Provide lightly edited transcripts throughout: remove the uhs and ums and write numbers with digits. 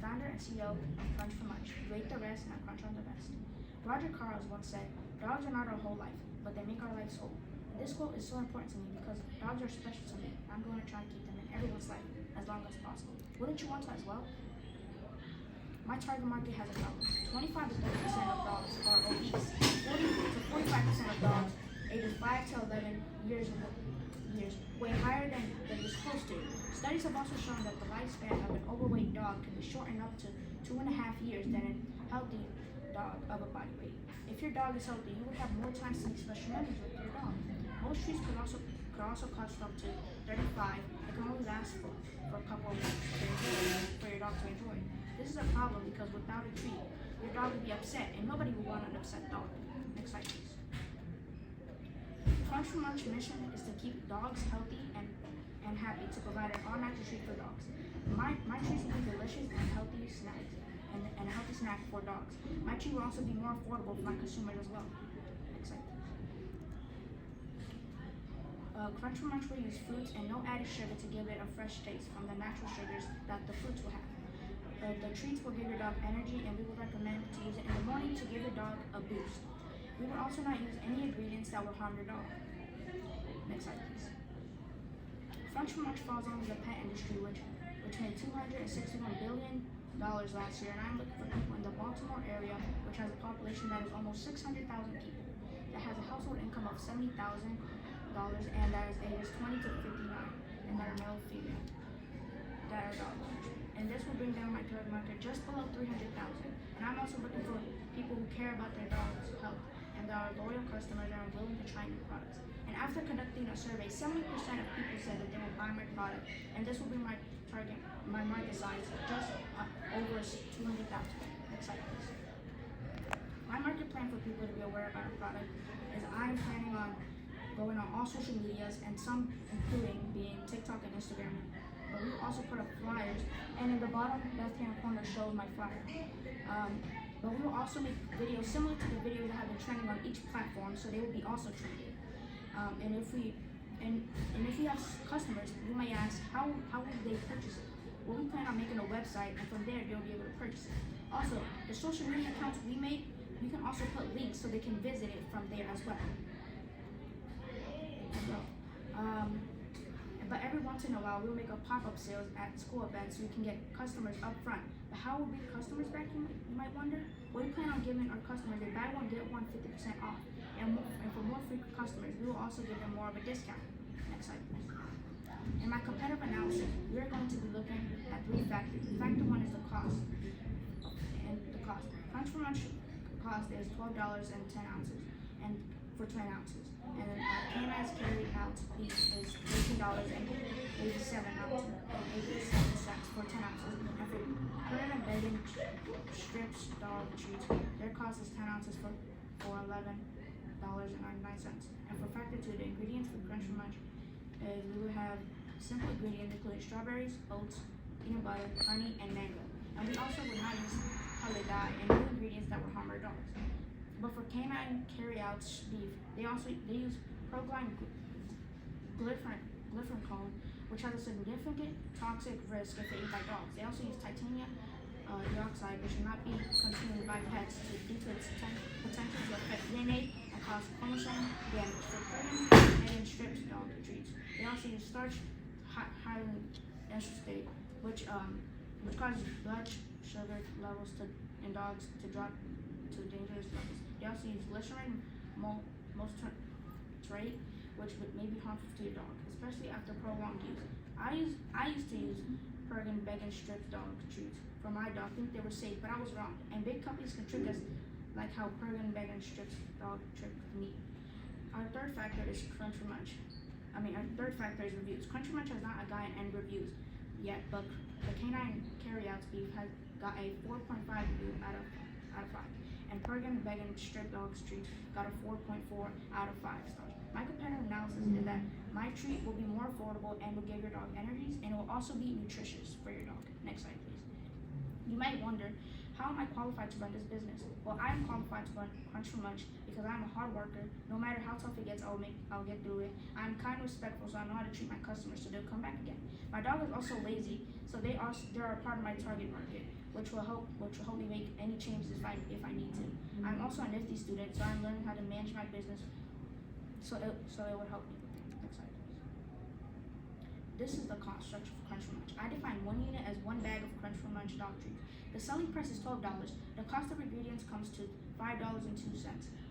founder and CEO of Crunch for Munch. You ate the rest, now crunch on the best. Roger Carls once said, "Dogs are not our whole life, but they make our lives whole." This quote is so important to me because dogs are special to me. I'm going to try to keep them in everyone's life as long as possible. Wouldn't you want to as well? My target market has a problem. 25 to 30% of dogs are obese. 40 to 45% of dogs ages 5 to 11 years weigh higher than they're supposed to. Studies have also shown that the lifespan of an overweight dog can be shortened up to 2.5 years than a healthy dog of a body weight. If your dog is healthy, you would have more time to make special memories with your dog. Most treats could also cost up to $35. It can only last for a couple of weeks for your dog to enjoy. This is a problem because without a treat, your dog would be upset, and nobody would want an upset dog. Next slide, please. Crunch for Munch mission is to keep dogs healthy and happy, to provide an all-natural treat for dogs. My treats will be delicious and healthy snacks, and a healthy snack for dogs. My treat will also be more affordable for my consumers as well. Next slide, please. Crunch for Munch will use fruits and no added sugar to give it a fresh taste from the natural sugars that the fruits will have. The treats will give your dog energy, and we would recommend to use it in the morning to give your dog a boost. We will also not use any ingredients that will harm your dog. Next slide, please. Crunch for Munch falls under the pet industry, which made $261 billion last year, and I'm looking for people in the Baltimore area, which has a population that is almost 600,000 people, that has a household income of $70,000, and that is ages 20 to 59, and that are male or female, that are dog owners. And this will bring down my target market just below 300,000. And I'm also looking for people who care about their dog's health and that are loyal customers that are willing to try new products. And after conducting a survey, 70% of people said that they will buy my product, and this will bring my market size just over 200,000. Next slide, please. My market plan for people to be aware about a product is I'm planning on going on all social medias, and some including being TikTok and Instagram. But we will also put up flyers, and in the bottom left-hand corner shows my flyer. But we will also make videos similar to the videos that have been trending on each platform, so they will be also trending. And if we have customers, you might ask, how will they purchase it? Well, we plan on making a website, and from there they'll be able to purchase it. Also, the social media accounts we make, you can also put links so they can visit it from there as well. But every once in a while, we'll make a pop-up sales at school events so we can get customers up front. But how will we get customers back, you might wonder? Well, we plan on giving our customers a buy one, get one 50% off. And for more frequent customers, we will also give them more of a discount. Next slide, please. In my competitive analysis, we are going to be looking at 3 factors. Factor 1 is the cost. Crunch for Munch cost is $12.10 and for 10 ounces. And K9's carry out beef is $18.87 for 10 ounces. And for current and bedding strips dog treats, their cost is 10 ounces for $11.99. And for factor 2, the ingredients for Crunch for Munch is we will have simple ingredients including strawberries, oats, peanut butter, honey, and mango. And we also will not use colored dye and new ingredients that will harm our dogs. But for K9 carry-out beef, they use Proglyne glyphosate, which has a significant toxic risk if eaten by dogs. They also use titanium dioxide, which should not be consumed by pets due to its potential to affect DNA and cause chromosome damage. For pregnant and strips dog treats, they also use starch hyaluronic acetate, which causes blood sugar levels in dogs to drop to dangerous levels. They also use glycerin monohydrate, which may be harmful to your dog, especially after prolonged use. I used to use Perkin Beggin Strip dog treats for my dog, think they were safe, but I was wrong. And big companies can trick us, like how Perkin Beggin Strips dog tricked me. Our third factor is Crunch for Munch. Our third factor is reviews. Crunch for Munch has not gotten any reviews yet, but the K9 carry-out beef has got a 4.5 review out of 5. And Perkin Beggin Strip dog treat got a 4.4 out of 5 stars. My competitive analysis is that my treat will be more affordable and will give your dog energies, and it will also be nutritious for your dog. Next slide, please. You might wonder, How am I qualified to run this business? Well, I am qualified to run Crunch for Munch because I'm a hard worker. No matter how tough it gets, I'll get through it. I'm kind and respectful, so I know how to treat my customers so they'll come back again. My dog is also lazy, so they're a part of my target market, which will help me make any changes if I need to. I'm also a nifty student, so I'm learning how to manage my business, so it would help me. Next slide, please. This is the cost structure for Crunch for Munch. I define 1 unit as 1 bag of Crunch for Munch dog treats. The selling price is $12. The cost of ingredients comes to $5.02,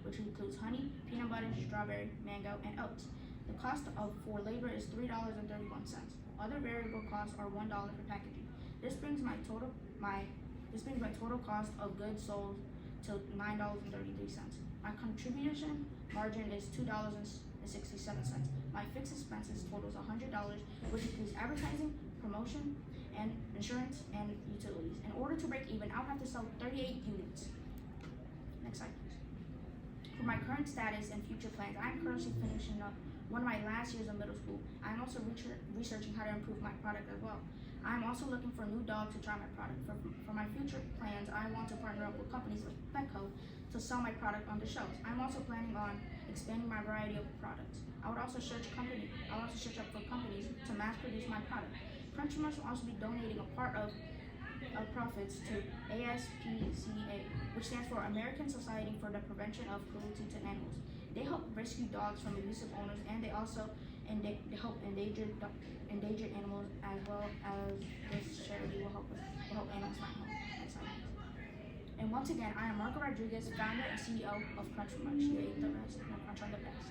which includes honey, peanut butter, strawberry, mango, and oats. The cost for labor is $3.31. Other variable costs are $1 for packaging. This brings my total cost of goods sold to $9.33. My contribution margin is $2.67. My fixed expenses totals $100, which includes advertising, promotion, and insurance and utilities. In order to break even, I'll have to sell 38 units. Next slide, please. For my current status and future plans, I'm currently finishing up one of my last years of middle school. I'm also researching how to improve my product as well. I'm also looking for a new dog to try my product. For my future plans, I want to partner up with companies like Petco to sell my product on the shelves. I'm also planning on expanding my variety of products. I would also search up for companies to mass produce my product. Crunch for Munch will also be donating a part of profits to ASPCA, which stands for American Society for the Prevention of Cruelty to Animals. They help rescue dogs from abusive owners, and they also help endangered animals, as well as this charity will help animals find home. Next slide. And once again, I am Marco Rodriguez, founder and CEO of Crunch for Munch. You ate the rest, and Crunch on the best.